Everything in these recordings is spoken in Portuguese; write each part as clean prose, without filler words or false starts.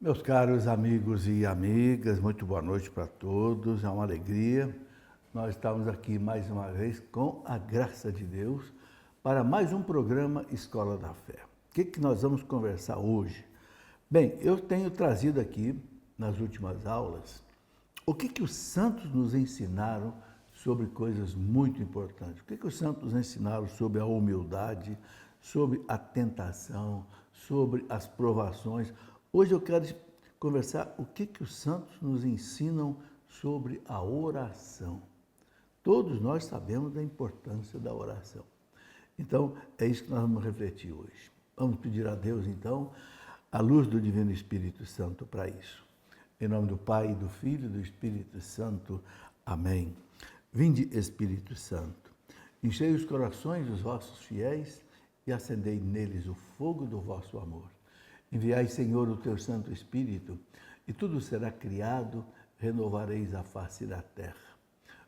Meus caros amigos e amigas, muito boa noite para todos, é uma alegria. Nós estamos aqui mais uma vez com a graça de Deus para mais um programa Escola da Fé. O que nós vamos conversar hoje? Bem, eu tenho trazido aqui nas últimas aulas o que os santos nos ensinaram sobre coisas muito importantes. O que os santos nos ensinaram sobre a humildade, sobre a tentação, sobre as provações. Hoje eu quero conversar o que os santos nos ensinam sobre a oração. Todos nós sabemos da importância da oração. Então, é isso que nós vamos refletir hoje. Vamos pedir a Deus, então, a luz do Divino Espírito Santo para isso. Em nome do Pai, do Filho e do Espírito Santo. Amém. Vinde, Espírito Santo, enchei os corações dos vossos fiéis e acendei neles o fogo do vosso amor. Enviai, Senhor, o teu Santo Espírito, e tudo será criado, renovareis a face da terra.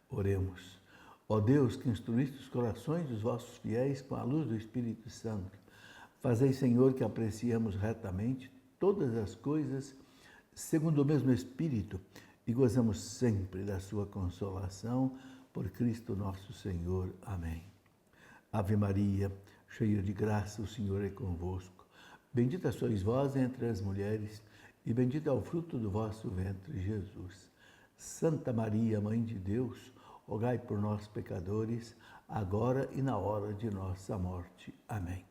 Oremos. Ó Deus, que instruíste os corações dos vossos fiéis com a luz do Espírito Santo, fazei, Senhor, que apreciemos retamente todas as coisas segundo o mesmo Espírito e gozamos sempre da sua consolação, por Cristo nosso Senhor. Amém. Ave Maria, cheia de graça, o Senhor é convosco. Bendita sois vós entre as mulheres, e bendito é o fruto do vosso ventre, Jesus. Santa Maria, Mãe de Deus, rogai por nós, pecadores, agora e na hora de nossa morte. Amém.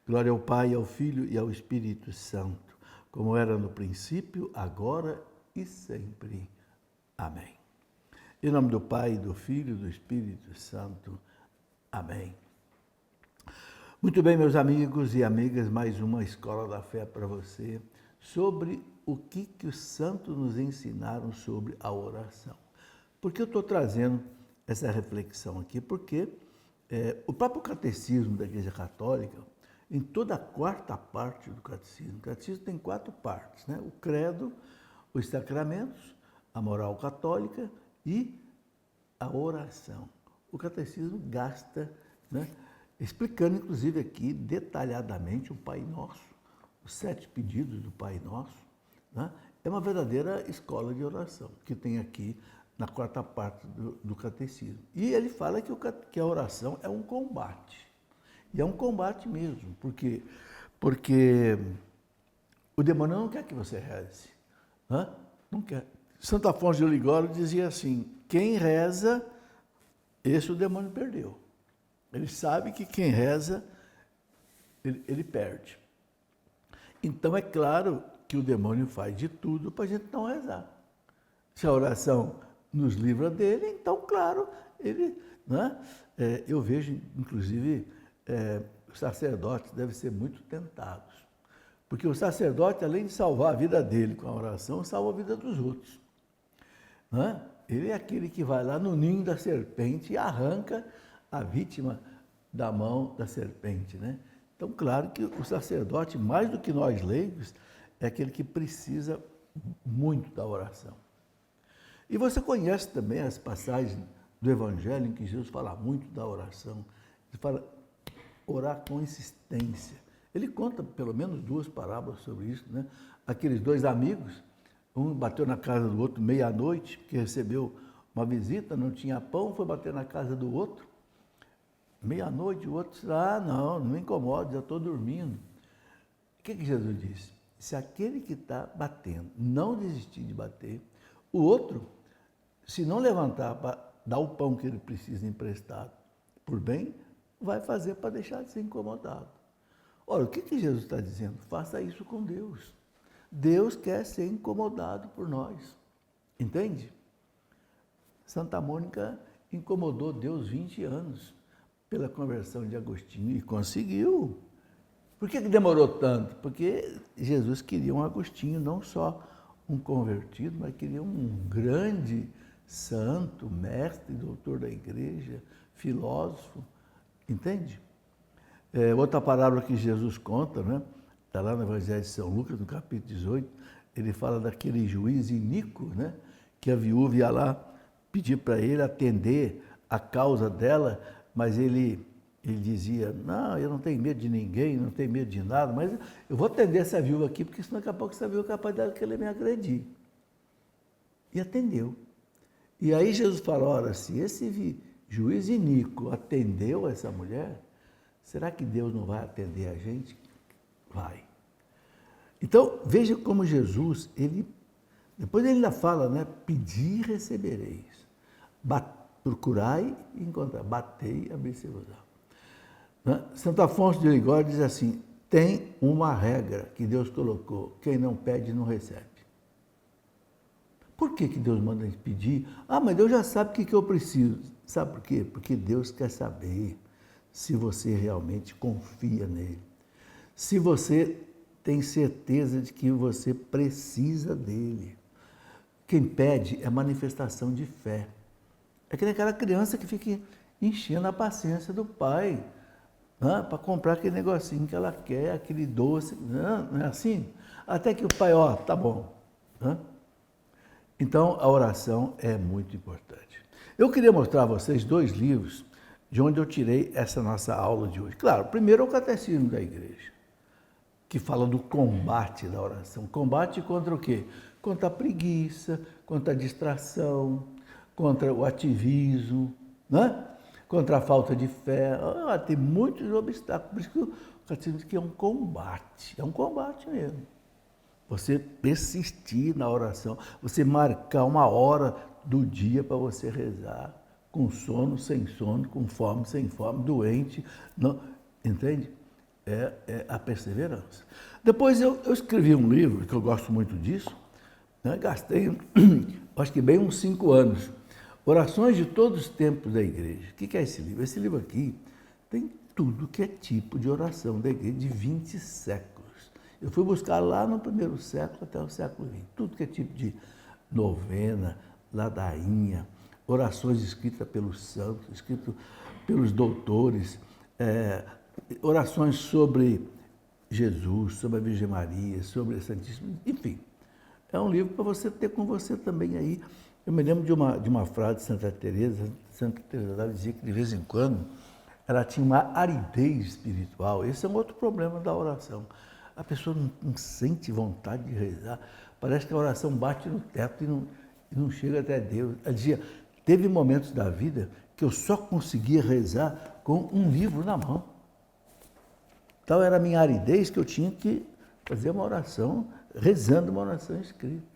Glória ao Pai, ao Filho e ao Espírito Santo, como era no princípio, agora e sempre. Amém. Em nome do Pai, do Filho e do Espírito Santo. Amém. Muito bem, meus amigos e amigas, mais uma Escola da Fé para você, sobre o que os santos nos ensinaram sobre a oração. Por que eu estou trazendo essa reflexão aqui? Porque o próprio catecismo da Igreja Católica, em toda a quarta parte do catecismo, o catecismo tem 4 partes, né? O credo, os sacramentos, a moral católica e a oração. O catecismo gasta, né, explicando, inclusive, aqui detalhadamente o Pai Nosso, os 7 pedidos do Pai Nosso, né? É uma verdadeira escola de oração, que tem aqui na quarta parte do catecismo. E ele fala que a oração é um combate. E é um combate mesmo, porque o demônio não quer que você reze. Né? Não quer. Santo Afonso de Ligório dizia assim, quem reza, esse o demônio perdeu. Ele sabe que quem reza, ele perde. Então, é claro que o demônio faz de tudo para a gente não rezar. Se a oração nos livra dele, então, claro, ele... Né? Eu vejo, inclusive, os sacerdotes devem ser muito tentados. Porque o sacerdote, além de salvar a vida dele com a oração, salva a vida dos outros. Né? Ele é aquele que vai lá no ninho da serpente e arranca a vítima da mão da serpente, né? Então, claro que o sacerdote, mais do que nós leigos, é aquele que precisa muito da oração. E você conhece também as passagens do Evangelho em que Jesus fala muito da oração. Ele fala orar com insistência. Ele conta pelo menos 2 parábolas sobre isso, né? Aqueles 2 amigos, um bateu na casa do outro meia-noite, que recebeu uma visita, não tinha pão, foi bater na casa do outro. Meia-noite, o outro disse, não me incomoda, já estou dormindo. O que Jesus disse? Se aquele que está batendo não desistir de bater, o outro, se não levantar para dar o pão que ele precisa emprestado por bem, vai fazer para deixar de ser incomodado. Olha, o que Jesus está dizendo? Faça isso com Deus. Deus quer ser incomodado por nós. Entende? Santa Mônica incomodou Deus 20 anos pela conversão de Agostinho e conseguiu. Por que demorou tanto? Porque Jesus queria um Agostinho, não só um convertido, mas queria um grande santo, mestre, doutor da igreja, filósofo. Entende? Outra parábola que Jesus conta, né? Está lá no Evangelho de São Lucas, no capítulo 18, ele fala daquele juiz iníquo, né? Que a viúva ia lá pedir para ele atender a causa dela, mas ele Ele dizia, não, eu não tenho medo de ninguém, não tenho medo de nada, mas eu vou atender essa viúva aqui, porque senão daqui a pouco essa viúva é capaz dela querer me agredir. E atendeu. E aí Jesus falou, ora, se esse juiz iníquo atendeu essa mulher, será que Deus não vai atender a gente? Vai. Então, veja como Jesus, depois ele ainda fala, né? Pedi e recebereis. Procurai e encontrai. Batei e abri-se-vos-á. Santo Afonso de Ligório diz assim, tem uma regra que Deus colocou, quem não pede não recebe. Por que Deus manda a gente pedir? Ah, mas Deus já sabe o que eu preciso. Sabe por quê? Porque Deus quer saber se você realmente confia nele. Se você tem certeza de que você precisa dele. Quem pede é manifestação de fé. É que nem aquela criança que fica enchendo a paciência do pai, para comprar aquele negocinho que ela quer, aquele doce. Não é assim? Até que o pai, tá bom. Então, a oração é muito importante. Eu queria mostrar a vocês 2 livros de onde eu tirei essa nossa aula de hoje. Claro, primeiro é o Catecismo da Igreja, que fala do combate da oração. Combate contra o quê? Contra a preguiça, contra a distração, contra o ativismo, né? Contra a falta de fé. Tem muitos obstáculos. Por isso que o catecismo diz que é um combate mesmo. Você persistir na oração, você marcar uma hora do dia para você rezar, com sono, sem sono, com fome, sem fome, doente, não, entende? É a perseverança. Depois eu escrevi um livro, que eu gosto muito disso, né? Gastei, acho que bem uns 5 anos, Orações de Todos os Tempos da Igreja. O que é esse livro? Esse livro aqui tem tudo que é tipo de oração da Igreja de 20 séculos. Eu fui buscar lá no primeiro século até o século XX, tudo que é tipo de novena, ladainha, orações escritas pelos santos, escritas pelos doutores, orações sobre Jesus, sobre a Virgem Maria, sobre a Santíssima, enfim. É um livro para você ter com você também aí. Eu me lembro de uma frase de Santa Teresa. Santa Teresa ela dizia que de vez em quando ela tinha uma aridez espiritual. Esse é um outro problema da oração. A pessoa não sente vontade de rezar. Parece que a oração bate no teto e não chega até Deus. Ela dizia, teve momentos da vida que eu só conseguia rezar com um livro na mão. Tal era a minha aridez que eu tinha que fazer uma oração, rezando uma oração escrita.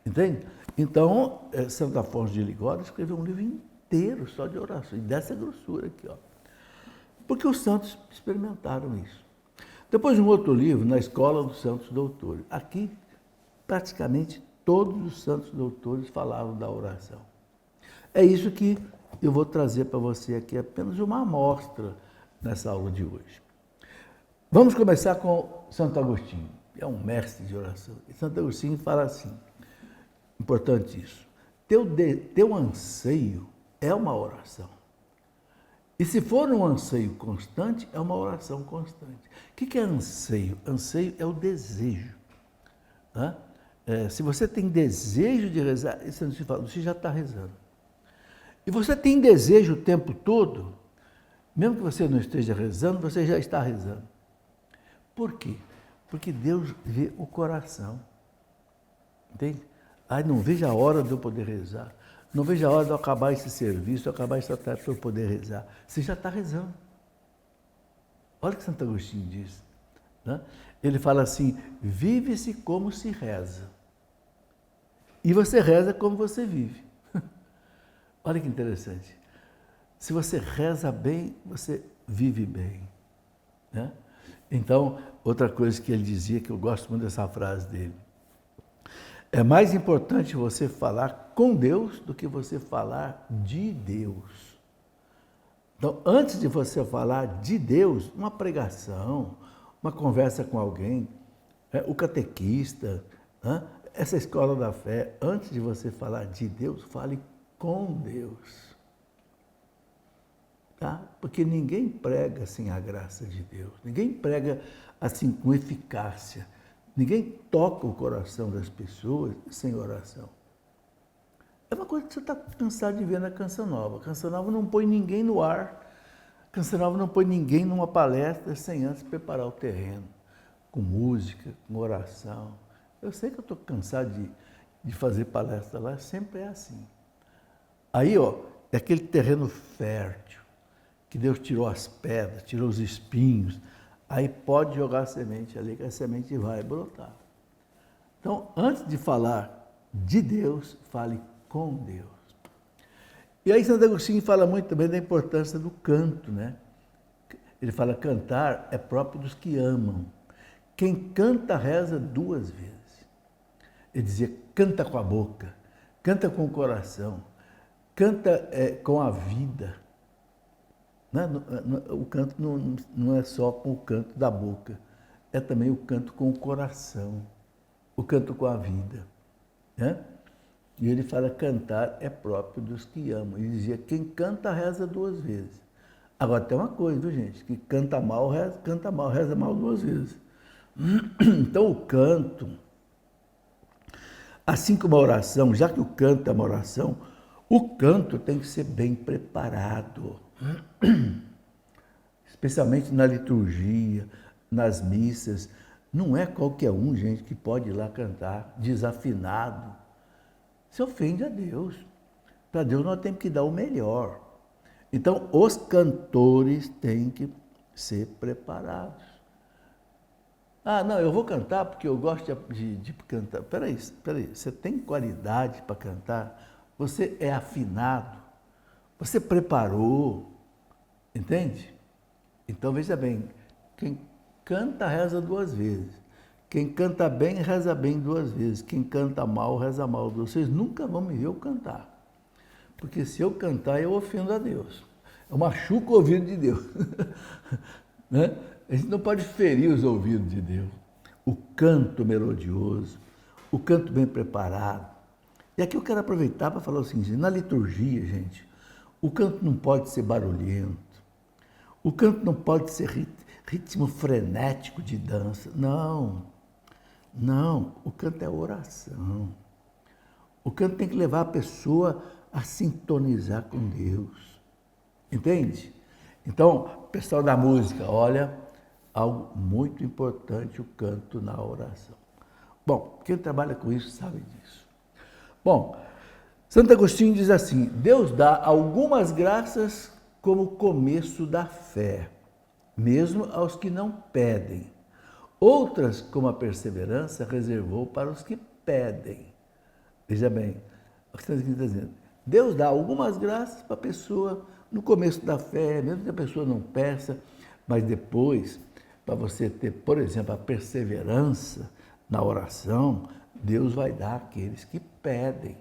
Entende? Então, Santo Afonso de Ligório escreveu um livro inteiro só de orações, dessa grossura aqui, porque os santos experimentaram isso. Depois um outro livro, Na Escola dos Santos Doutores. Aqui, praticamente todos os santos doutores falavam da oração. É isso que eu vou trazer para você aqui, apenas uma amostra nessa aula de hoje. Vamos começar com Santo Agostinho, que é um mestre de oração. E Santo Agostinho fala assim, importante isso, teu anseio é uma oração. E se for um anseio constante, é uma oração constante. O que é anseio? Anseio é o desejo. Se você tem desejo de rezar, isso não se fala, você já está rezando. E você tem desejo o tempo todo, mesmo que você não esteja rezando, você já está rezando. Por quê? Porque Deus vê o coração. Entende? Não vejo a hora de eu poder rezar. Não vejo a hora de eu acabar esse serviço, acabar essa tarefa para eu poder rezar. Você já está rezando. Olha o que Santo Agostinho diz. Né? Ele fala assim, vive-se como se reza. E você reza como você vive. Olha que interessante. Se você reza bem, você vive bem. Né? Então, outra coisa que ele dizia, que eu gosto muito dessa frase dele, é mais importante você falar com Deus do que você falar de Deus. Então, antes de você falar de Deus, uma pregação, uma conversa com alguém, o catequista, essa escola da fé, antes de você falar de Deus, fale com Deus. Tá? Porque ninguém prega sem a graça de Deus, ninguém prega assim com eficácia. Ninguém toca o coração das pessoas sem oração. É uma coisa que você está cansado de ver na Canção Nova. A Canção Nova não põe ninguém no ar. Canção Nova não põe ninguém numa palestra sem antes preparar o terreno, com música, com oração. Eu sei que eu estou cansado de fazer palestra lá, sempre é assim. Aí, ó, é aquele terreno fértil, que Deus tirou as pedras, tirou os espinhos, aí pode jogar a semente ali, que a semente vai brotar. Então, antes de falar de Deus, fale com Deus. E aí Santo Agostinho fala muito também da importância do canto, né? Ele fala, cantar é próprio dos que amam. Quem canta, reza 2 vezes. Ele dizia, canta com a boca, canta com o coração, canta com a vida. O canto não é só com o canto da boca, é também o canto com o coração, o canto com a vida. Né? E ele fala, cantar é próprio dos que amam. Ele dizia, quem canta, reza 2 vezes. Agora tem uma coisa, viu, gente? Que canta mal, reza mal 2 vezes. Então o canto, assim como a oração, já que o canto é uma oração, o canto tem que ser bem preparado. Especialmente na liturgia, nas missas. Não é qualquer um, gente, que pode ir lá cantar desafinado. Se ofende a Deus. Para Deus nós temos que dar o melhor. Então, os cantores têm que ser preparados. Ah, não, eu vou cantar porque eu gosto de cantar. Peraí, você tem qualidade para cantar? Você é afinado? Você preparou? Entende? Então, veja bem, quem canta, reza 2 vezes. Quem canta bem, reza bem 2 vezes. Quem canta mal, reza mal 2 vezes. Vocês nunca vão me ver eu cantar. Porque se eu cantar, eu ofendo a Deus. Eu machuco o ouvido de Deus. Né? A gente não pode ferir os ouvidos de Deus. O canto melodioso, o canto bem preparado. E aqui eu quero aproveitar para falar o seguinte, na liturgia, gente, o canto não pode ser barulhento. O canto não pode ser ritmo frenético de dança. Não, o canto é oração. O canto tem que levar a pessoa a sintonizar com Deus. Entende? Então, pessoal da música, olha, algo muito importante, o canto na oração. Bom, quem trabalha com isso sabe disso. Bom, Santo Agostinho diz assim, Deus dá algumas graças como começo da fé, mesmo aos que não pedem. Outras, como a perseverança, reservou para os que pedem. Veja bem, o que está dizendo? Deus dá algumas graças para a pessoa no começo da fé, mesmo que a pessoa não peça, mas depois, para você ter, por exemplo, a perseverança na oração, Deus vai dar àqueles que pedem.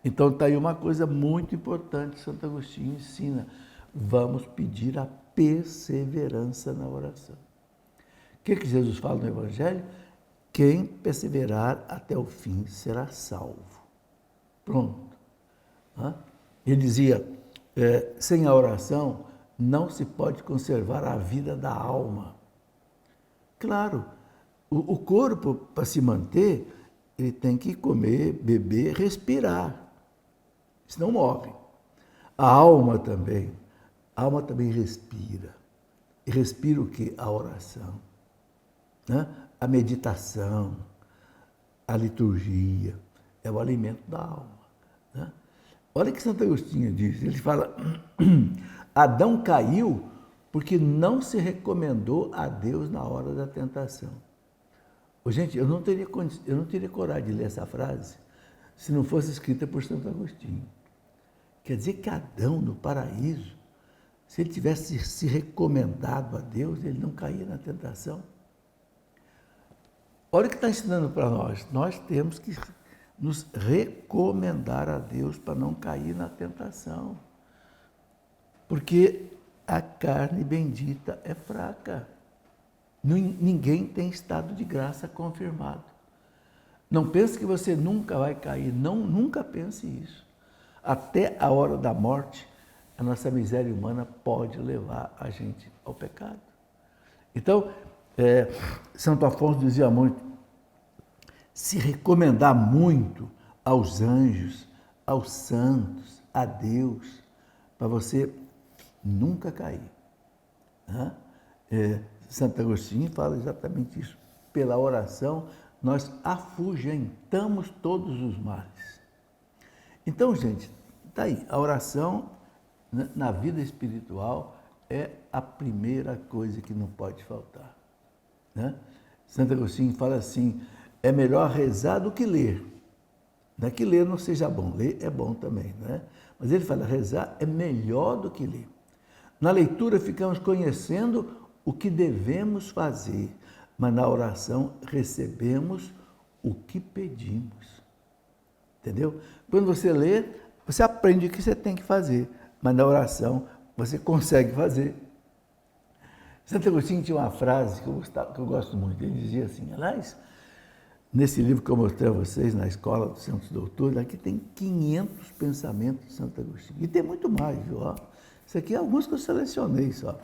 Então está aí uma coisa muito importante que Santo Agostinho ensina. Vamos pedir a perseverança na oração. O que Jesus fala no Evangelho? Quem perseverar até o fim será salvo. Pronto. Ele dizia, sem a oração não se pode conservar a vida da alma. Claro, o corpo, para se manter, ele tem que comer, beber, respirar, senão morre. A alma também respira. E respira o quê? A oração, né? A meditação, a liturgia, é o alimento da alma. Né? Olha o que Santo Agostinho diz, ele fala, Adão caiu porque não se recomendou a Deus na hora da tentação. Gente, eu não teria coragem de ler essa frase se não fosse escrita por Santo Agostinho. Quer dizer que Adão, no paraíso, se ele tivesse se recomendado a Deus, ele não caía na tentação. Olha o que está ensinando para nós. Nós temos que nos recomendar a Deus para não cair na tentação. Porque a carne bendita é fraca. Ninguém tem estado de graça confirmado. Não pense que você nunca vai cair. Não, nunca pense isso. Até a hora da morte, a nossa miséria humana pode levar a gente ao pecado. Então, Santo Afonso dizia muito, se recomendar muito aos anjos, aos santos, a Deus, para você nunca cair. Né? Santo Agostinho fala exatamente isso. Pela oração, nós afugentamos todos os males. Então, gente, está aí. A oração na vida espiritual é a primeira coisa que não pode faltar. Né? Santo Agostinho fala assim, é melhor rezar do que ler. Não é que ler não seja bom, ler é bom também, né? Mas ele fala, rezar é melhor do que ler. Na leitura ficamos conhecendo o que devemos fazer, mas na oração recebemos o que pedimos. Entendeu? Quando você lê, você aprende o que você tem que fazer, mas na oração você consegue fazer. Santo Agostinho tinha uma frase que eu gosto muito, ele dizia assim, aliás, nesse livro que eu mostrei a vocês, na Escola dos Santos Doutores, aqui tem 500 pensamentos de Santo Agostinho. E tem muito mais, viu? Isso aqui é alguns que eu selecionei só.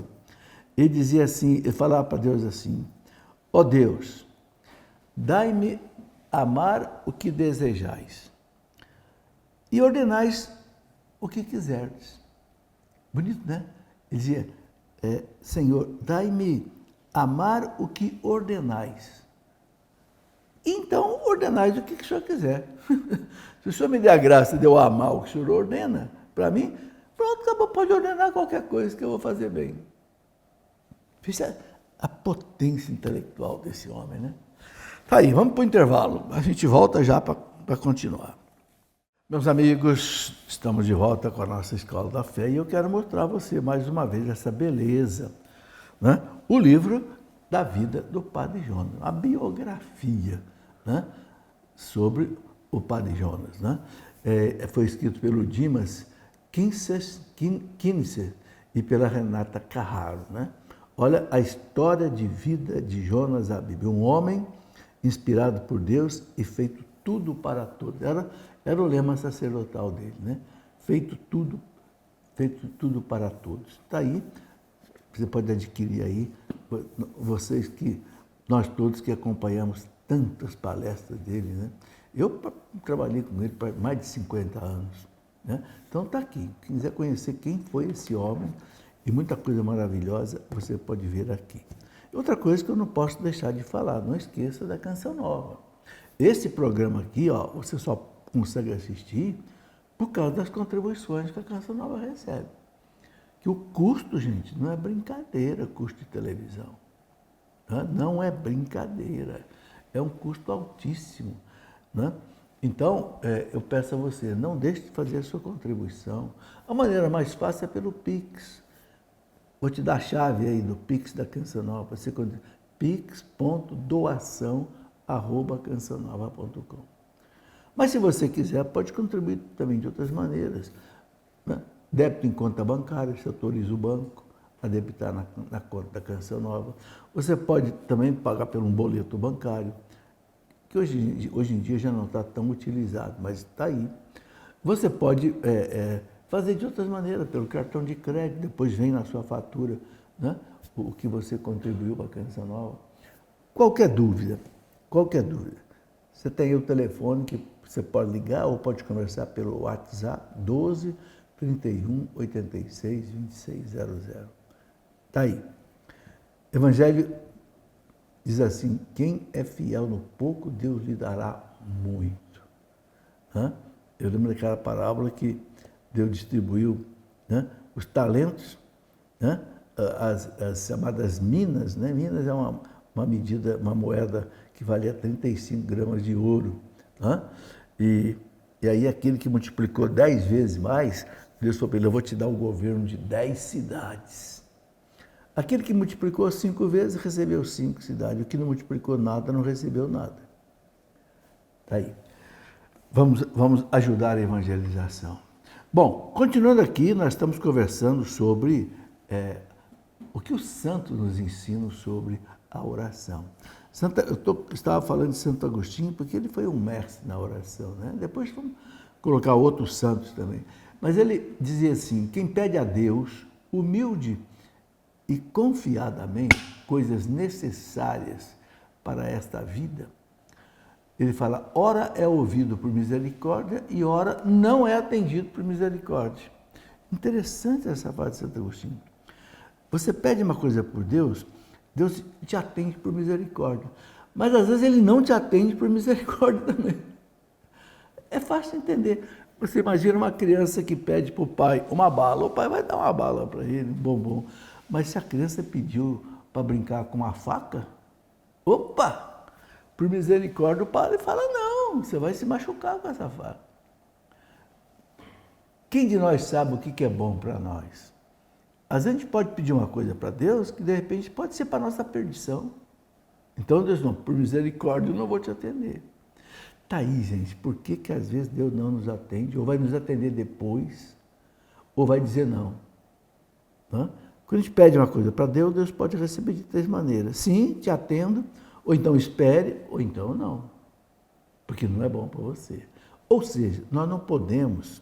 Ele dizia assim, ele falava para Deus assim, ó Deus, dai-me amar o que desejais e ordenais o que quiserdes. Bonito, né? Ele dizia, Senhor, dai-me amar o que ordenais. Então, ordenais o que o senhor quiser. Se o senhor me der a graça de eu amar o que o senhor ordena, para mim, pronto, acabou, pode ordenar qualquer coisa que eu vou fazer bem. Veja a potência intelectual desse homem, né? Tá aí, vamos para o intervalo. A gente volta já para continuar. Meus amigos, estamos de volta com a nossa Escola da Fé e eu quero mostrar a você mais uma vez essa beleza, né? O livro da vida do Padre Jonas, a biografia, né? Sobre o Padre Jonas. Né? Foi escrito pelo Dimas Kinser e pela Renata Carraro. Né? Olha a história de vida de Jonas Abib, um homem inspirado por Deus e feito tudo para todos. Era o lema sacerdotal dele, né? Feito tudo para todos. Está aí, você pode adquirir aí, nós todos que acompanhamos tantas palestras dele, né? Eu trabalhei com ele por mais de 50 anos. Né? Então está aqui, quem quiser conhecer quem foi esse homem e muita coisa maravilhosa, você pode ver aqui. Outra coisa que eu não posso deixar de falar, não esqueça da Canção Nova. Esse programa aqui, ó, você só consegue assistir por causa das contribuições que a Canção Nova recebe. Que o custo, gente, não é brincadeira, custo de televisão. Né? Não é brincadeira, é um custo altíssimo. Né? Então, eu peço a você, não deixe de fazer a sua contribuição. A maneira mais fácil é pelo Pix. Vou te dar a chave aí do Pix da Canção Nova, você pix.doação@cançãonova.com. Mas se você quiser, pode contribuir também de outras maneiras. Né? Débito em conta bancária, você autoriza o banco a debitar na conta da Canção Nova. Você pode também pagar por um boleto bancário, que hoje em dia já não está tão utilizado, mas está aí. Você pode fazer de outras maneiras, pelo cartão de crédito, depois vem na sua fatura, né, o que você contribuiu para a Canção Nova. Qualquer dúvida, você tem aí o telefone que você pode ligar ou pode conversar pelo WhatsApp 12 31 86 26 00. Está aí. Evangelho diz assim, quem é fiel no pouco, Deus lhe dará muito. Né? Eu lembro daquela parábola que Deus distribuiu, né, os talentos, né, as chamadas minas. Né? Minas é uma medida, uma moeda que valia 35 gramas de ouro. Né? E aí aquele que multiplicou 10 vezes mais, Deus falou para ele, eu vou te dar o governo de 10 cidades. Aquele que multiplicou 5 vezes, recebeu 5 cidades. O que não multiplicou nada, não recebeu nada. Está aí. Vamos ajudar a evangelização. Bom, continuando aqui, nós estamos conversando sobre o que os santos nos ensinam sobre a oração. Estava falando de Santo Agostinho porque ele foi um mestre na oração. Né? Depois vamos colocar outros santos também. Mas ele dizia assim, quem pede a Deus, humilde e confiadamente, coisas necessárias para esta vida, ele fala, ora é ouvido por misericórdia e ora não é atendido por misericórdia. Interessante essa frase de Santo Agostinho. Você pede uma coisa por Deus, Deus te atende por misericórdia. Mas às vezes Ele não te atende por misericórdia também. É fácil entender. Você imagina uma criança que pede para o pai uma bala, o pai vai dar uma bala para ele, um bombom. Mas se a criança pediu para brincar com uma faca, opa! Por misericórdia o pai fala, não, você vai se machucar com essa faca. Quem de nós sabe o que é bom para nós? Às vezes a gente pode pedir uma coisa para Deus que de repente pode ser para a nossa perdição. Então Deus não, por misericórdia eu não vou te atender. Está aí, gente, por que às vezes Deus não nos atende, ou vai nos atender depois, ou vai dizer não? Quando a gente pede uma coisa para Deus, Deus pode receber de três maneiras. Sim, te atendo, ou então espere, ou então não. Porque não é bom para você. Ou seja, nós não podemos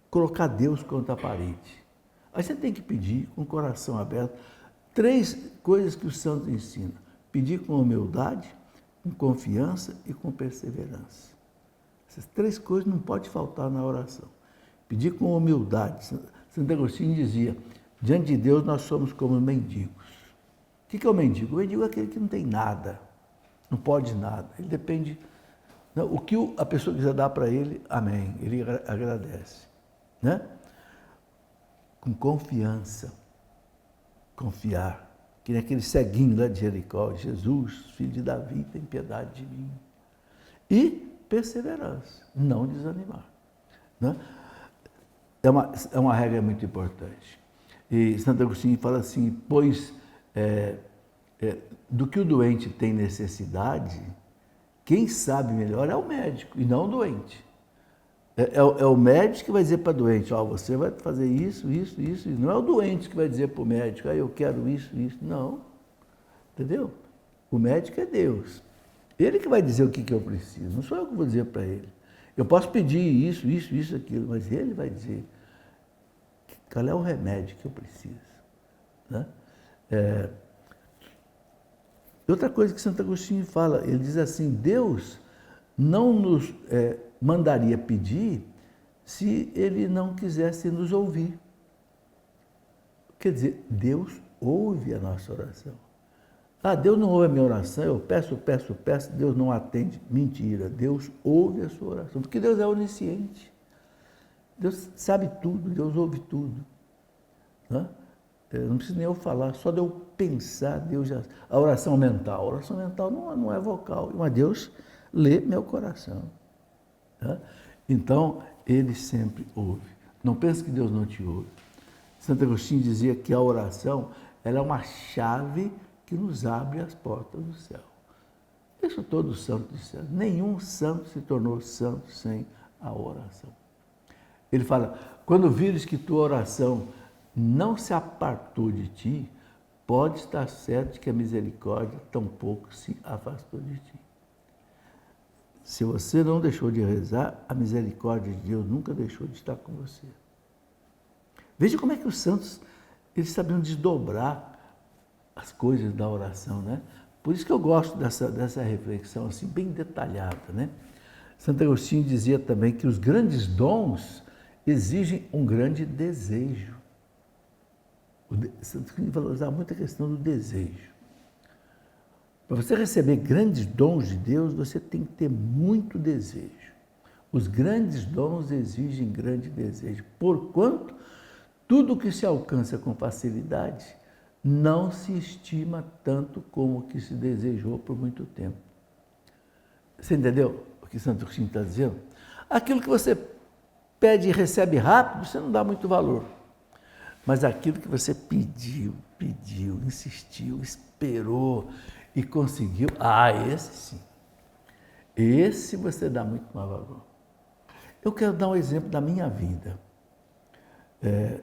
colocar Deus contra a parede. Aí você tem que pedir com o coração aberto. Três coisas que os santos ensinam. Pedir com humildade, com confiança e com perseverança. Essas três coisas não pode faltar na oração. Pedir com humildade. Santo Agostinho dizia, diante de Deus nós somos como mendigos. O que é o mendigo? O mendigo é aquele que não tem nada, não pode nada. Ele depende... O que a pessoa quiser dar para ele, amém, ele agradece. Né? Com confiança. Confiar. Que nem aquele ceguinho lá de Jericó, Jesus, filho de Davi, tem piedade de mim. E perseverança, não desanimar. Né? É uma regra muito importante. E Santo Agostinho fala assim, pois do que o doente tem necessidade, quem sabe melhor é o médico e não o doente. É o médico que vai dizer para o doente, você vai fazer isso, isso, isso. Não é o doente que vai dizer para o médico, eu quero isso, isso. Não. Entendeu? O médico é Deus. Ele que vai dizer o que eu preciso, não sou eu que vou dizer para ele. Eu posso pedir isso, isso, isso, aquilo, mas ele vai dizer qual é o remédio que eu preciso. Né? Outra coisa que Santo Agostinho fala, ele diz assim, Deus não nos mandaria pedir se ele não quisesse nos ouvir. Quer dizer, Deus ouve a nossa oração. Deus não ouve a minha oração, eu peço, Deus não atende. Mentira, Deus ouve a sua oração, porque Deus é onisciente. Deus sabe tudo, Deus ouve tudo. Não preciso nem eu falar, só de eu pensar, Deus já... A oração mental não é vocal, mas Deus lê meu coração. Então, Ele sempre ouve. Não pense que Deus não te ouve. Santo Agostinho dizia que a oração ela é uma chave que nos abre as portas do céu. Isso todos os santos disseram. Nenhum santo se tornou santo sem a oração. Ele fala, quando vires que tua oração não se apartou de ti, pode estar certo que a misericórdia tampouco se afastou de ti. Se você não deixou de rezar, a misericórdia de Deus nunca deixou de estar com você. Veja como é que os santos, eles sabiam desdobrar as coisas da oração, né? Por isso que eu gosto dessa reflexão assim, bem detalhada, né? Santo Agostinho dizia também que os grandes dons exigem um grande desejo. Santo Agostinho valorizava muito a questão do desejo. Para você receber grandes dons de Deus, você tem que ter muito desejo. Os grandes dons exigem grande desejo, porquanto tudo que se alcança com facilidade não se estima tanto como o que se desejou por muito tempo. Você entendeu o que Santo Agostinho está dizendo? Aquilo que você pede e recebe rápido, você não dá muito valor. Mas aquilo que você pediu, insistiu, esperou e conseguiu, esse sim. Esse você dá muito mais valor. Eu quero dar um exemplo da minha vida.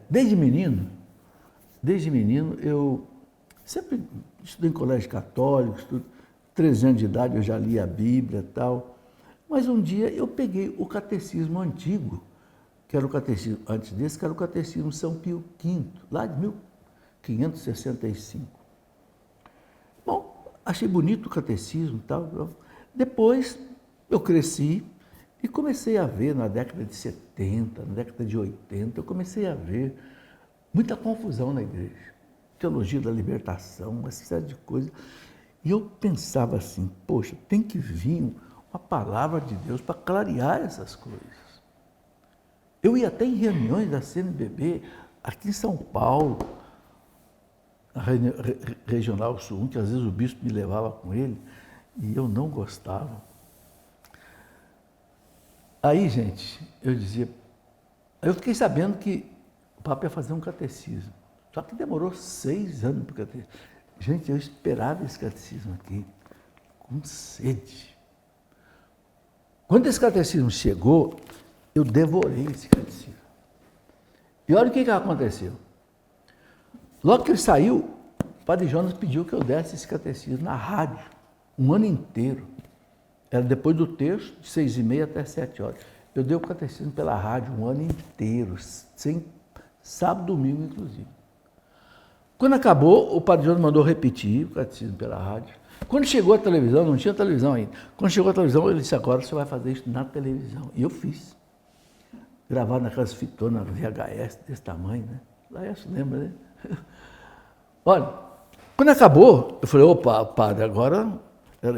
Desde menino, eu sempre estudei em colégio católico, 13 anos de idade eu já li a Bíblia e tal, mas um dia eu peguei o catecismo antigo, que era o catecismo, antes desse, que era o catecismo São Pio V, lá de 1565. Bom, achei bonito o catecismo e tal. Depois eu cresci e comecei a ver, na década de 70, na década de 80, eu comecei a ver muita confusão na igreja. Teologia da libertação, uma série de coisas. E eu pensava assim, poxa, tem que vir uma palavra de Deus para clarear essas coisas. Eu ia até em reuniões da CNBB, aqui em São Paulo, a Regional Sul 1, que às vezes o bispo me levava com ele, e eu não gostava. Aí, gente, eu fiquei sabendo que o Papa ia fazer um catecismo. Só que demorou 6 anos para o catecismo. Gente, eu esperava esse catecismo aqui com sede. Quando esse catecismo chegou, eu devorei esse catecismo. E olha o que aconteceu. Logo que ele saiu, o Padre Jonas pediu que eu desse esse catecismo na rádio, um ano inteiro. Era depois do terço, de 6h30 até 7 horas. Eu dei o catecismo pela rádio um ano inteiro, sem sábado, domingo, inclusive. Quando acabou, o Padre Jonas mandou repetir o catecismo pela rádio. Quando chegou a televisão, não tinha televisão ainda. Quando chegou a televisão, ele disse, agora você vai fazer isso na televisão. E eu fiz. Gravado naquelas fitonas VHS desse tamanho, né? Lá você lembra, né? Olha, quando acabou, eu falei, opa, padre, agora...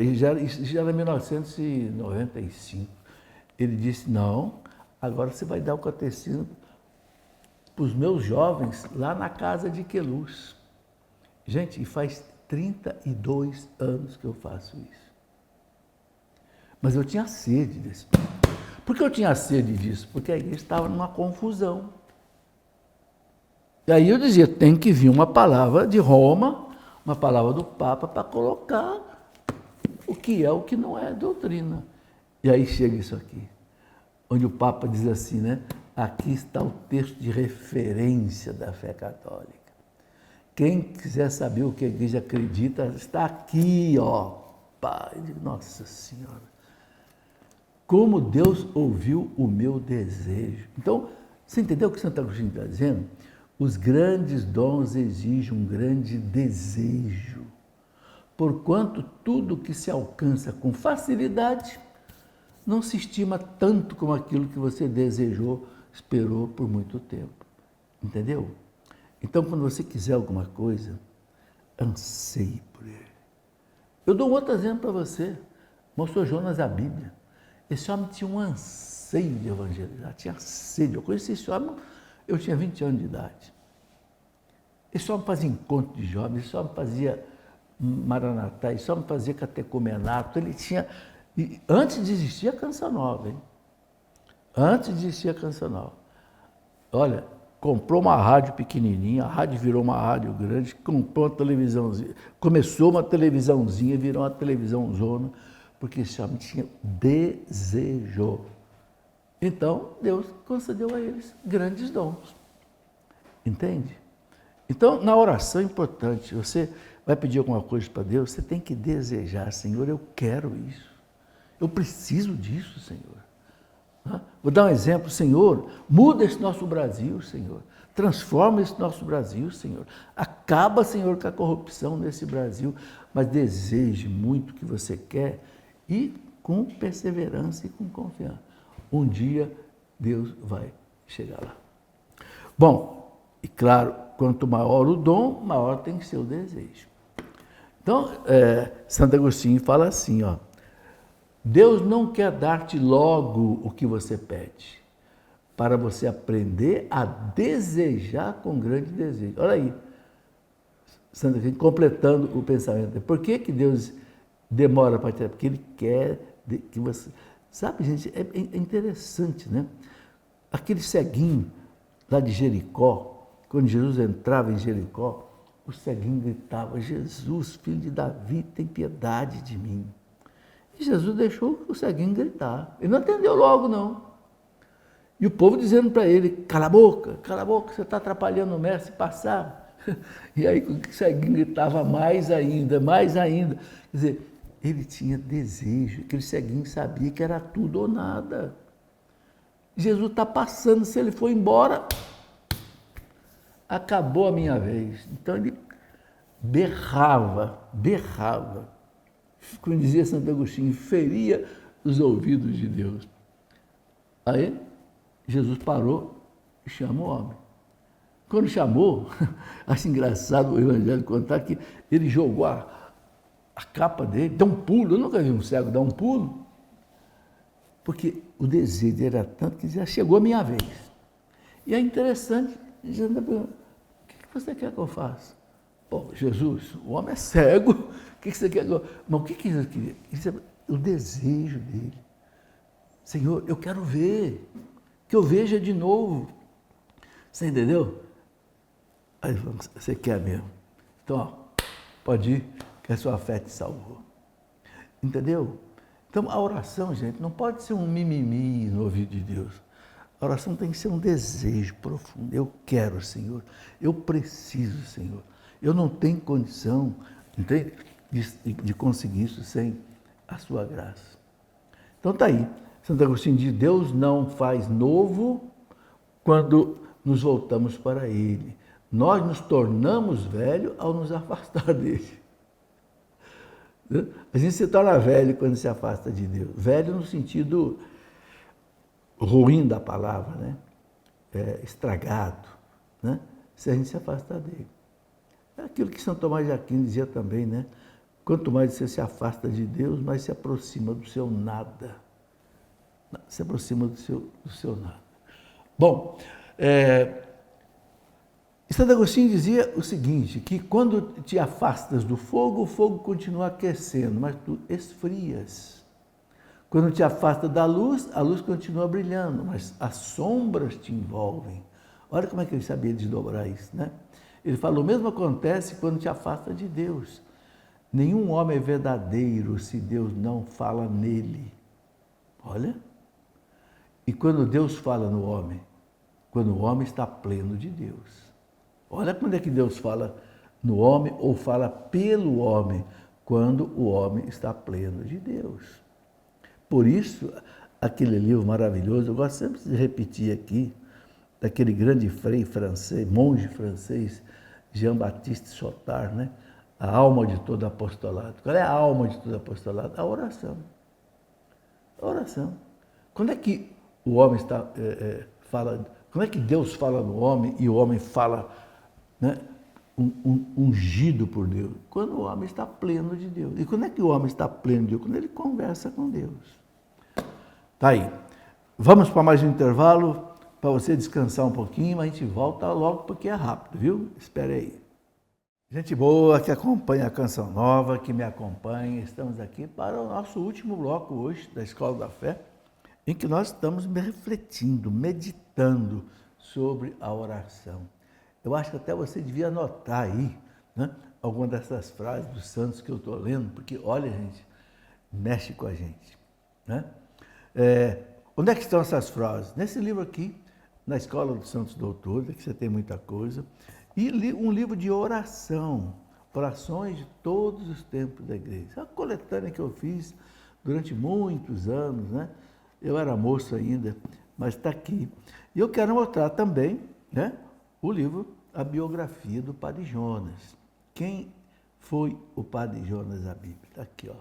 Isso já era 1995. Ele disse, não, agora você vai dar o catecismo para os meus jovens lá na casa de Queluz. Gente, e faz 32 anos que eu faço isso. Mas eu tinha sede desse. Por que eu tinha sede disso? Porque a igreja estava numa confusão. E aí eu dizia, tem que vir uma palavra de Roma, uma palavra do Papa para colocar o que é, o que não é doutrina. E aí chega isso aqui, onde o Papa diz assim, né? Aqui está o texto de referência da fé católica. Quem quiser saber o que a igreja acredita, está aqui, ó. Pai, nossa Senhora. Como Deus ouviu o meu desejo. Então, você entendeu o que Santo Agostinho está dizendo? Os grandes dons exigem um grande desejo. Porquanto tudo que se alcança com facilidade não se estima tanto como aquilo que você desejou, esperou por muito tempo. Entendeu? Então, quando você quiser alguma coisa, anseie por ele. Eu dou um outro exemplo para você. Mostrou Jonas da Bíblia. Esse homem tinha um anseio de evangelizar, tinha sede. Eu conheci esse homem, eu tinha 20 anos de idade. Esse homem fazia encontro de jovens, esse homem fazia maranatá, esse homem fazia catecumenato, ele tinha... E antes de existir a Canção Nova, hein? Antes de existir a Canção Nova. Olha, comprou uma rádio pequenininha, a rádio virou uma rádio grande, comprou uma televisãozinha, começou uma televisãozinha, virou uma televisãozona, porque esse homem tinha desejo. Então, Deus concedeu a eles grandes dons. Entende? Então, na oração é importante, você vai pedir alguma coisa para Deus, você tem que desejar, Senhor, eu quero isso. Eu preciso disso, Senhor. Vou dar um exemplo, Senhor, muda esse nosso Brasil, Senhor. Transforma esse nosso Brasil, Senhor. Acaba, Senhor, com a corrupção nesse Brasil, mas deseje muito o que você quer e com perseverança e com confiança. Um dia Deus vai chegar lá. Bom, e claro, quanto maior o dom, maior tem que ser o desejo. Então, Santo Agostinho fala assim, ó, Deus não quer dar-te logo o que você pede, para você aprender a desejar com grande desejo. Olha aí, Santo Agostinho completando o pensamento. Por que Deus demora para te dar? Porque Ele quer que você... Sabe, gente, é interessante, né? Aquele ceguinho lá de Jericó, quando Jesus entrava em Jericó, o ceguinho gritava, Jesus, filho de Davi, tem piedade de mim. E Jesus deixou o ceguinho gritar. Ele não atendeu logo, não. E o povo dizendo para ele, cala a boca, você está atrapalhando o mestre passar. E aí o ceguinho gritava mais ainda, mais ainda. Quer dizer, ele tinha desejo, aquele ceguinho sabia que era tudo ou nada. Jesus está passando, se ele for embora, acabou a minha vez. Então ele berrava. Como dizia Santo Agostinho, feria os ouvidos de Deus. Aí Jesus parou e chamou o homem. Quando chamou, acho engraçado o evangelho contar que ele jogou a capa dele, deu um pulo. Eu nunca vi um cego dar um pulo, porque o desejo dele era tanto que já chegou a minha vez. E é interessante, dizendo, o que você quer que eu faça? Pô, Jesus, o homem é cego, o que você quer que eu... Mas o que Jesus queria? O desejo dele. Senhor, eu quero ver, que eu veja de novo. Você entendeu? Aí ele falou, você quer mesmo? Então, ó, pode ir, que a sua fé te salvou. Entendeu? Então, a oração, gente, não pode ser um mimimi no ouvido de Deus. A oração tem que ser um desejo profundo. Eu quero, Senhor. Eu preciso, Senhor. Eu não tenho condição, entende? De conseguir isso sem a sua graça. Então, está aí. Santo Agostinho diz, Deus não faz novo quando nos voltamos para Ele. Nós nos tornamos velhos ao nos afastar dele. A gente se torna velho quando se afasta de Deus. Velho no sentido ruim da palavra, né? Estragado, né? Se a gente se afastar dele. É aquilo que São Tomás de Aquino dizia também, né? Quanto mais você se afasta de Deus, mais se aproxima do seu nada. Se aproxima do seu nada. Bom, Santo Agostinho dizia o seguinte, que quando te afastas do fogo, o fogo continua aquecendo, mas tu esfrias. Quando te afasta da luz, a luz continua brilhando, mas as sombras te envolvem. Olha como é que ele sabia desdobrar isso, né? Ele fala, o mesmo acontece quando te afasta de Deus. Nenhum homem é verdadeiro se Deus não fala nele. Olha. E quando Deus fala no homem? Quando o homem está pleno de Deus. Olha quando é que Deus fala no homem ou fala pelo homem, quando o homem está pleno de Deus. Por isso, aquele livro maravilhoso, eu gosto sempre de repetir aqui, daquele grande frei francês, monge francês, Jean-Baptiste Chotard, né? A alma de todo apostolado. Qual é a alma de todo apostolado? A oração. A oração. Quando é que o homem fala, quando é que Deus fala no homem e o homem fala, né, ungido por Deus? Quando o homem está pleno de Deus. E quando é que o homem está pleno de Deus? Quando ele conversa com Deus. Tá aí. Vamos para mais um intervalo, para você descansar um pouquinho, mas a gente volta logo porque é rápido, viu? Espere aí. Gente boa que acompanha a Canção Nova, que me acompanha, estamos aqui para o nosso último bloco hoje da Escola da Fé, em que nós estamos refletindo, meditando sobre a oração. Eu acho que até você devia anotar aí, né, alguma dessas frases dos santos que eu estou lendo, porque, olha, gente, mexe com a gente. Né? Onde é que estão essas frases? Nesse livro aqui, na Escola dos Santos Doutores, que você tem muita coisa, e um livro de oração, orações de todos os tempos da igreja. É uma coletânea que eu fiz durante muitos anos, né? Eu era moço ainda, mas está aqui. E eu quero mostrar também, né, o livro, a biografia do Padre Jonas. Quem foi o Padre Jonas da Bíblia? Está aqui, ó.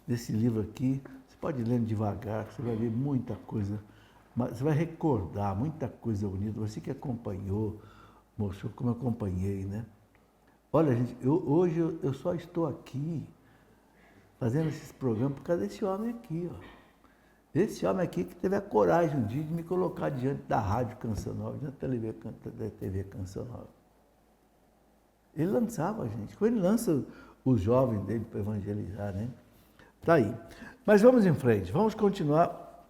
Nesse livro aqui, você pode ler devagar, você vai ver muita coisa, você vai recordar muita coisa bonita. Você que acompanhou, mostrou como eu acompanhei, né? Olha, gente, hoje eu só estou aqui fazendo esses programas por causa desse homem aqui, ó. Esse homem aqui que teve a coragem um dia de me colocar diante da Rádio Canção Nova, diante da TV Canção Nova. Ele lançava, gente. Quando ele lança os jovens dele para evangelizar, né? Tá aí. Mas vamos em frente, vamos continuar.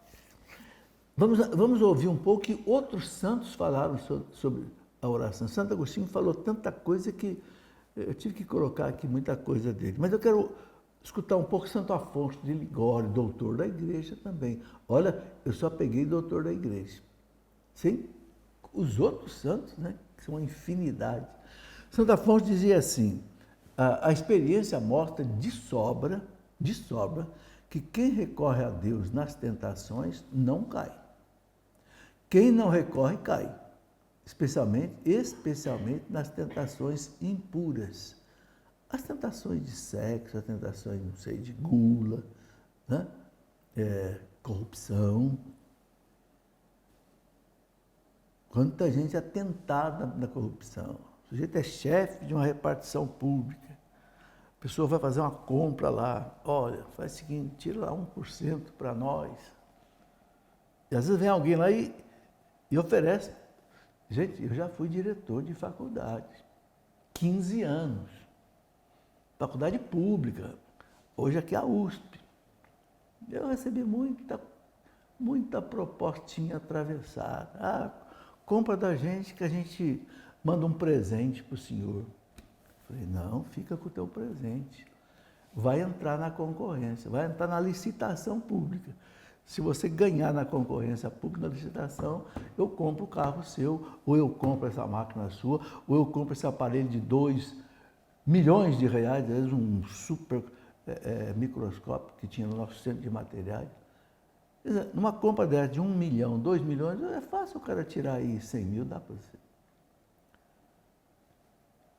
Vamos ouvir um pouco que outros santos falaram sobre a oração. Santo Agostinho falou tanta coisa que eu tive que colocar aqui muita coisa dele. Mas eu quero escutar um pouco Santo Afonso de Ligório, doutor da igreja também. Olha, eu só peguei doutor da igreja. Sem os outros santos, né, que são uma infinidade. Santo Afonso dizia assim, a experiência mostra de sobra, que quem recorre a Deus nas tentações não cai. Quem não recorre, cai. Especialmente nas tentações impuras. As tentações de sexo, as tentações, não sei, de gula, né? Corrupção. Quanta gente é tentada na corrupção. O sujeito é chefe de uma repartição pública. A pessoa vai fazer uma compra lá. Olha, faz o seguinte, tira lá 1% para nós. E às vezes vem alguém lá e oferece. Gente, eu já fui diretor de faculdade. 15 anos. Faculdade pública. Hoje aqui é a USP. Eu recebi muita propostinha atravessada. Ah, compra da gente que a gente manda um presente para o senhor. Falei, não, fica com o teu presente. Vai entrar na concorrência, vai entrar na licitação pública. Se você ganhar na concorrência pública, na licitação, eu compro o carro seu, ou eu compro essa máquina sua, ou eu compro esse aparelho de 2 milhões de reais, às vezes um super microscópio que tinha no nosso centro de materiais. Quer dizer, numa compra dessa de 1 milhão, 2 milhões, é fácil o cara tirar aí 100 mil, dá para você.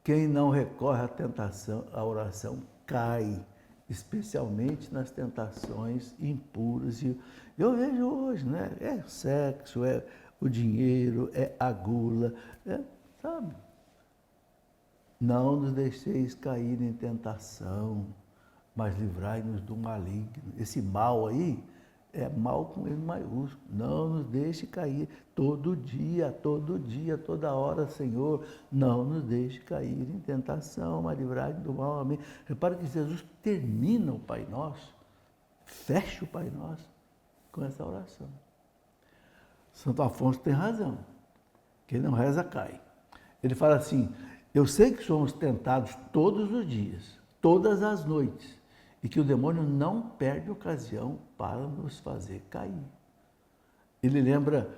Quem não recorre à tentação, à oração, cai, especialmente nas tentações impuras. E eu vejo hoje, né? É sexo, é o dinheiro, é a gula, sabe? Não nos deixeis cair em tentação, mas livrai-nos do maligno. Esse mal aí é mal com ele maiúsculo. Não nos deixe cair todo dia, toda hora, Senhor. Não nos deixe cair em tentação, mas livrai-nos do mal. Amém. Repara que Jesus termina o Pai Nosso, fecha o Pai Nosso com essa oração. Santo Afonso tem razão. Quem não reza, cai. Ele fala assim, eu sei que somos tentados todos os dias, todas as noites, e que o demônio não perde ocasião para nos fazer cair. Ele lembra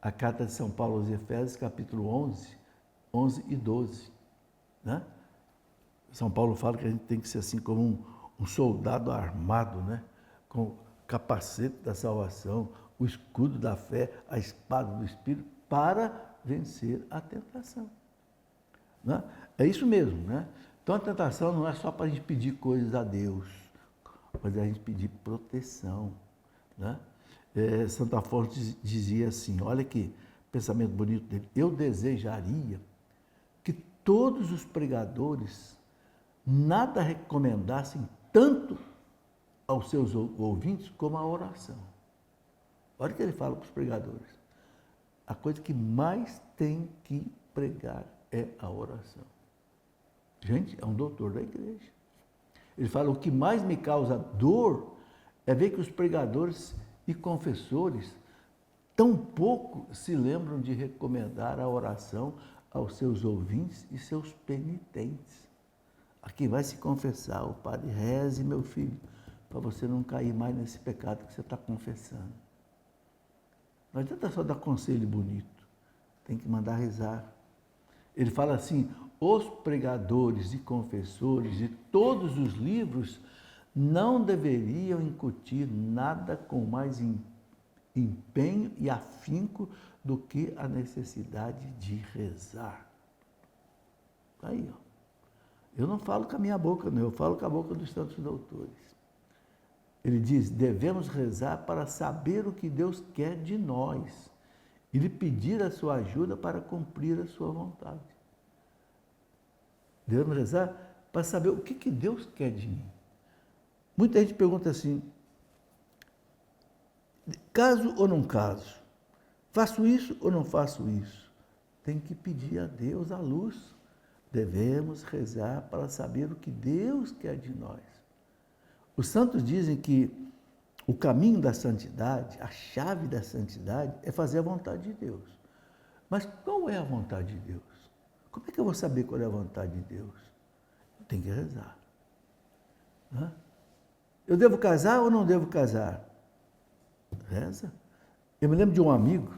a carta de São Paulo aos Efésios, capítulo 11 e 12. Né? São Paulo fala que a gente tem que ser assim como um soldado armado, né? Com o capacete da salvação, o escudo da fé, a espada do Espírito, para vencer a tentação. Né? É isso mesmo, né? Então a tentação não é só para a gente pedir coisas a Deus, mas a gente pedir proteção. Né? Santo Afonso dizia assim, olha que pensamento bonito dele, eu desejaria que todos os pregadores nada recomendassem tanto aos seus ouvintes como a oração. Olha o que ele fala para os pregadores. A coisa que mais tem que pregar é a oração. Gente, é um doutor da igreja. Ele fala, o que mais me causa dor é ver que os pregadores e confessores tão pouco se lembram de recomendar a oração aos seus ouvintes e seus penitentes. A quem vai se confessar, o padre, reze, meu filho, para você não cair mais nesse pecado que você está confessando. Não adianta só dar conselho bonito, tem que mandar rezar. Ele fala assim, os pregadores e confessores de todos os livros não deveriam incutir nada com mais empenho e afinco do que a necessidade de rezar. Aí, ó. Eu não falo com a minha boca, não, eu falo com a boca dos santos doutores. Ele diz, devemos rezar para saber o que Deus quer de nós e lhe pedir a sua ajuda para cumprir a sua vontade. Devemos rezar para saber o que Deus quer de mim. Muita gente pergunta assim, caso ou não caso? Faço isso ou não faço isso? Tem que pedir a Deus a luz. Devemos rezar para saber o que Deus quer de nós. Os santos dizem que o caminho da santidade, a chave da santidade, é fazer a vontade de Deus. Mas qual é a vontade de Deus? Como é que eu vou saber qual é a vontade de Deus? Tem que rezar. Né? Eu devo casar ou não devo casar? Reza. Eu me lembro de um amigo,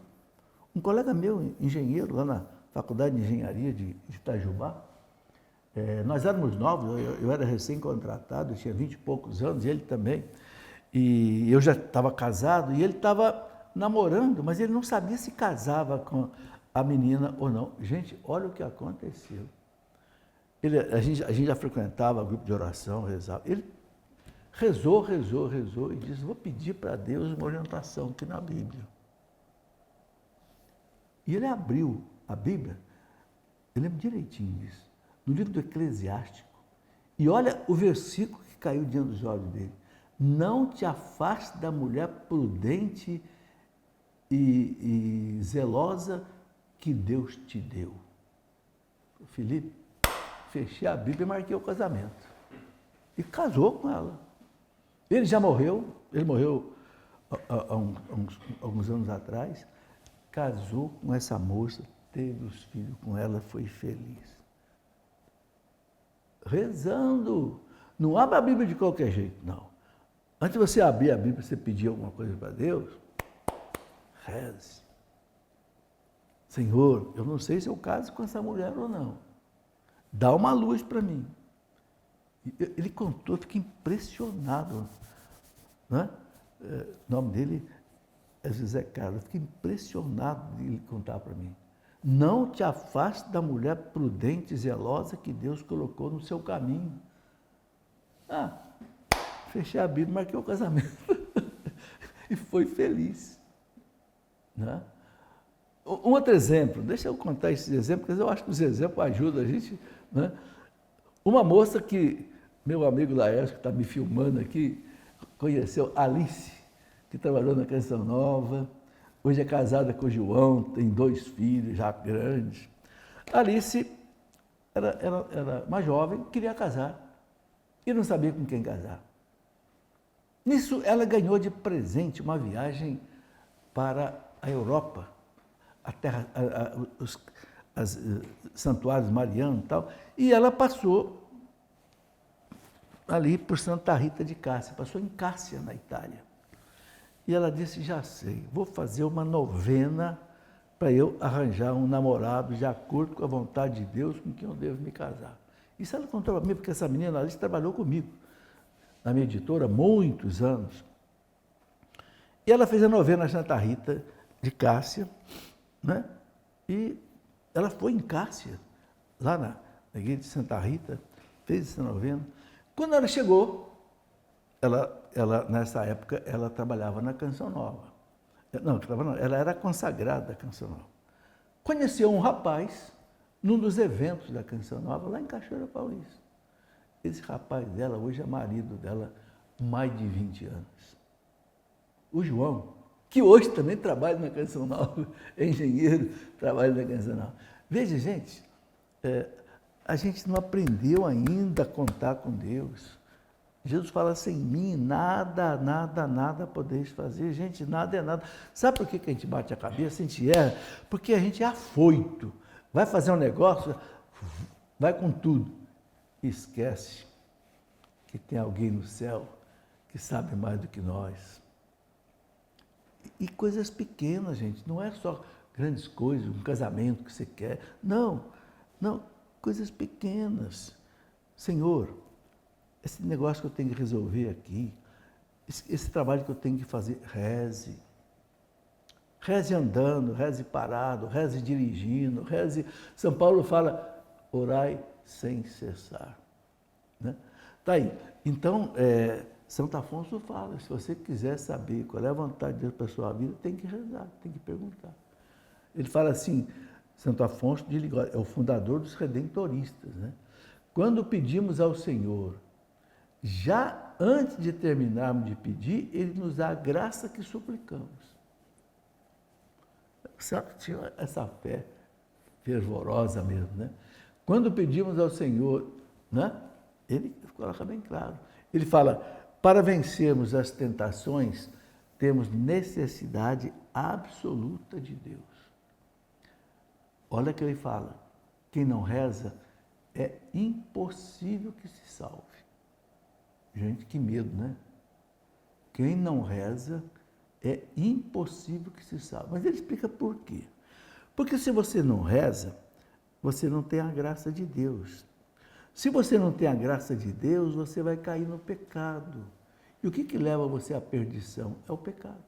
um colega meu, engenheiro, lá na Faculdade de Engenharia de Itajubá. Nós éramos novos, eu era recém-contratado, eu tinha 20 e poucos anos, e ele também. E eu já estava casado, e ele estava namorando, mas ele não sabia se casava com a menina ou não. Gente, olha o que aconteceu. A gente já frequentava grupo de oração, rezava. Ele rezou e disse, vou pedir para Deus uma orientação aqui na Bíblia. E ele abriu a Bíblia, eu lembro direitinho disso, no livro do Eclesiástico. E olha o versículo que caiu diante dos olhos dele. Não te afaste da mulher prudente e zelosa que Deus te deu. Felipe, fechei a Bíblia e marquei o casamento. E casou com ela. Ele já morreu, ele morreu há alguns anos atrás, casou com essa moça, teve os filhos com ela, foi feliz. Rezando. Não abre a Bíblia de qualquer jeito, não. Antes de você abrir a Bíblia, você pedir alguma coisa para Deus, reze. Senhor, eu não sei se eu caso com essa mulher ou não. Dá uma luz para mim. Ele contou, eu fiquei impressionado. Né? O nome dele é José Carlos. Eu fiquei impressionado de ele contar para mim. Não te afaste da mulher prudente e zelosa que Deus colocou no seu caminho. Fechei a Bíblia, marquei o casamento. E foi feliz. Né? Um outro exemplo, deixa eu contar esses exemplos, porque eu acho que os exemplos ajudam a gente. Né? Uma moça que, meu amigo Laércio, que está me filmando aqui, conheceu Alice, que trabalhou na Canção Nova, hoje é casada com o João, tem 2 filhos já grandes. Alice era uma jovem, queria casar, e não sabia com quem casar. Nisso, ela ganhou de presente uma viagem para a Europa, a terra, os santuários marianos e tal, e ela passou ali por Santa Rita de Cássia, passou em Cássia, na Itália. E ela disse, já sei, vou fazer uma novena para eu arranjar um namorado de acordo com a vontade de Deus com quem eu devo me casar. Isso ela contou para mim, porque essa menina ali trabalhou comigo, na minha editora, há muitos anos. E ela fez a novena Santa Rita de Cássia, né? E ela foi em Cássia, lá na igreja de Santa Rita, fez essa novena. Quando ela chegou, nessa época, ela trabalhava na Canção Nova. Não, ela era consagrada da Canção Nova. Conheceu um rapaz num dos eventos da Canção Nova, lá em Cachoeira Paulista. Esse rapaz dela, hoje é marido dela, mais de 20 anos. O João, que hoje também trabalha na Canção Nova, é engenheiro, trabalha na Canção Nova. Veja, gente, a gente não aprendeu ainda a contar com Deus. Jesus fala assim, em mim nada podeis fazer. Gente, nada é nada. Sabe por que a gente bate a cabeça? A gente erra? Porque a gente é afoito. Vai fazer um negócio, vai com tudo. Esquece que tem alguém no céu que sabe mais do que nós. E coisas pequenas, gente, não é só grandes coisas, um casamento que você quer. Não, coisas pequenas. Senhor, esse negócio que eu tenho que resolver aqui, esse trabalho que eu tenho que fazer, reze. Reze andando, reze parado, reze dirigindo, reze... São Paulo fala, orai sem cessar. Né? Tá aí. Então, Santo Afonso fala, se você quiser saber qual é a vontade de Deus para a sua vida, tem que rezar, tem que perguntar. Ele fala assim, Santo Afonso de Ligório, é o fundador dos redentoristas. Né? Quando pedimos ao Senhor, já antes de terminarmos de pedir, Ele nos dá a graça que suplicamos. Certo? Tinha essa fé fervorosa mesmo, né? Quando pedimos ao Senhor, né? Ele coloca bem claro. Ele fala, para vencermos as tentações, temos necessidade absoluta de Deus. Olha que ele fala, quem não reza, é impossível que se salve. Gente, que medo, né? Quem não reza, é impossível que se salve. Mas ele explica por quê. Porque se você não reza, você não tem a graça de Deus. Se você não tem a graça de Deus, você vai cair no pecado. E o que leva você à perdição? É o pecado.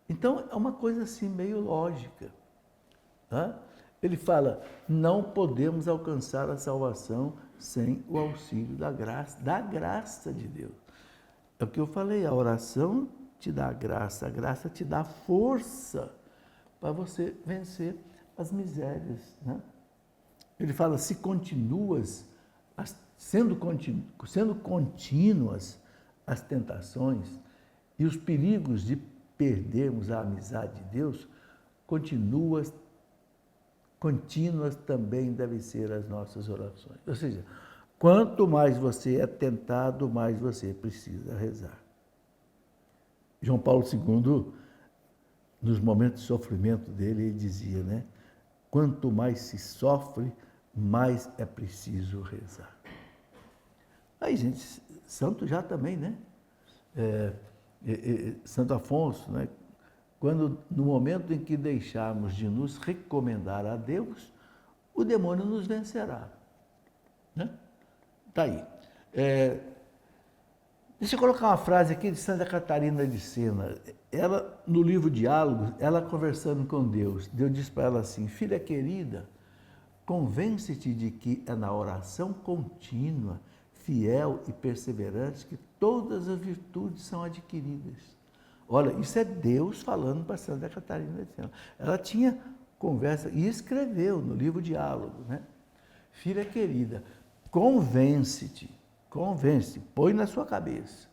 Então, é uma coisa assim meio lógica. Tá? Ele fala, não podemos alcançar a salvação sem o auxílio da graça de Deus. É o que eu falei, a oração te dá a graça te dá força para você vencer as misérias, né? Ele fala, se continuas, sendo contínuas as tentações e os perigos de perdermos a amizade de Deus, contínuas também devem ser as nossas orações. Ou seja, quanto mais você é tentado, mais você precisa rezar. João Paulo II, nos momentos de sofrimento dele, ele dizia, né? Quanto mais se sofre, mais é preciso rezar. Aí, gente, santo já também, né? Santo Afonso, né? Quando, no momento em que deixarmos de nos recomendar a Deus, o demônio nos vencerá. Né? Tá aí. Deixa eu colocar uma frase aqui de Santa Catarina de Sena. Ela, no livro Diálogos, ela conversando com Deus, Deus diz para ela assim, filha querida, convence-te de que é na oração contínua, fiel e perseverante que todas as virtudes são adquiridas. Olha, isso é Deus falando para Santa Catarina de Sena. Ela tinha conversa e escreveu no livro Diálogos, né? Filha querida, convence-te, põe na sua cabeça,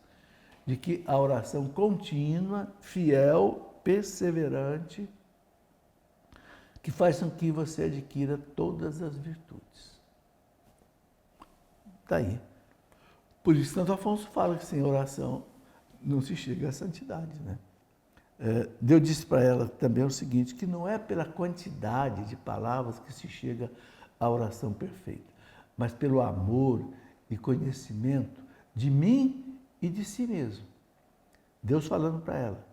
de que a oração contínua, fiel, perseverante, que faz com que você adquira todas as virtudes. Está aí. Por isso, Santo Afonso fala que sem oração não se chega à santidade, né? Deus disse para ela também o seguinte, que não é pela quantidade de palavras que se chega à oração perfeita, mas pelo amor e conhecimento de mim e de si mesmo. Deus falando para ela,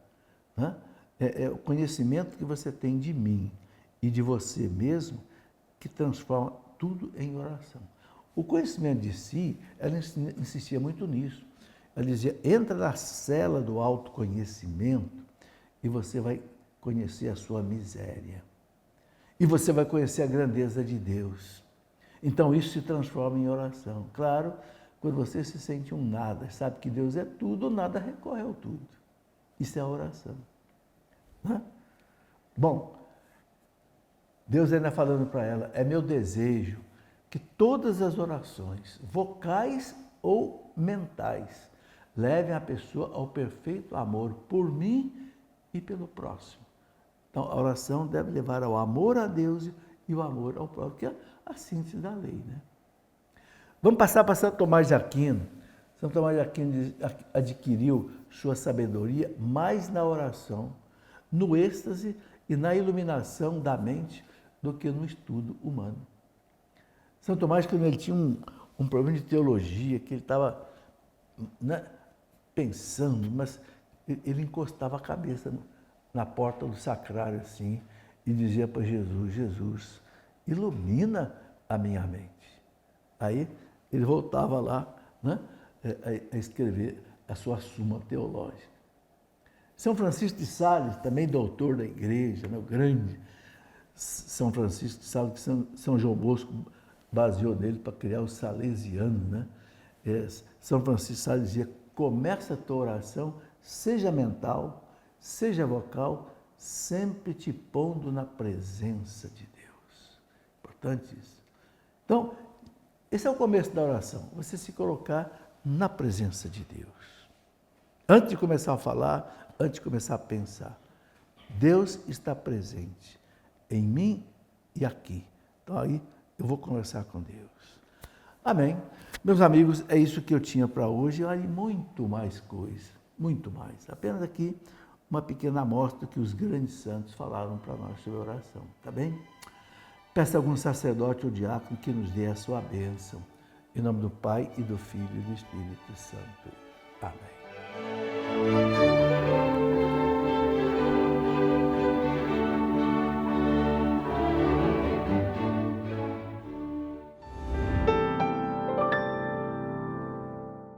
né? É o conhecimento que você tem de mim e de você mesmo que transforma tudo em oração. O conhecimento de si, ela insistia muito nisso. Ela dizia, entra na cela do autoconhecimento e você vai conhecer a sua miséria. E você vai conhecer a grandeza de Deus. Então isso se transforma em oração. Claro, quando você se sente um nada, sabe que Deus é tudo, nada recorre ao tudo. Isso é a oração. Né? Bom, Deus ainda falando para ela, é meu desejo que todas as orações, vocais ou mentais, levem a pessoa ao perfeito amor por mim e pelo próximo. Então, a oração deve levar ao amor a Deus e o amor ao próximo, que é a síntese da lei, né? Vamos passar para Santo Tomás de Aquino. Santo Tomás de Aquino adquiriu sua sabedoria mais na oração, no êxtase e na iluminação da mente do que no estudo humano. Santo Tomás, quando ele tinha um problema de teologia, que ele estava, né, pensando, mas ele encostava a cabeça na porta do sacrário assim e dizia para Jesus, Jesus, ilumina a minha mente. Aí ele voltava lá, né, a escrever a sua Suma Teológica. São Francisco de Sales, também doutor da igreja, né, o grande São Francisco de Sales, que São João Bosco baseou nele para criar o salesiano, né? São Francisco de Sales dizia, começa a tua oração, seja mental, seja vocal, sempre te pondo na presença de Deus. Importante isso. Então, esse é o começo da oração, você se colocar na presença de Deus. Antes de começar a falar, antes de começar a pensar, Deus está presente em mim e aqui. Então aí eu vou conversar com Deus. Amém. Meus amigos, é isso que eu tinha para hoje. Há muito mais coisa, muito mais. Apenas aqui uma pequena amostra que os grandes santos falaram para nós sobre oração, tá bem? Peça a algum sacerdote ou diácono que nos dê a sua bênção. Em nome do Pai, e do Filho e do Espírito Santo. Amém.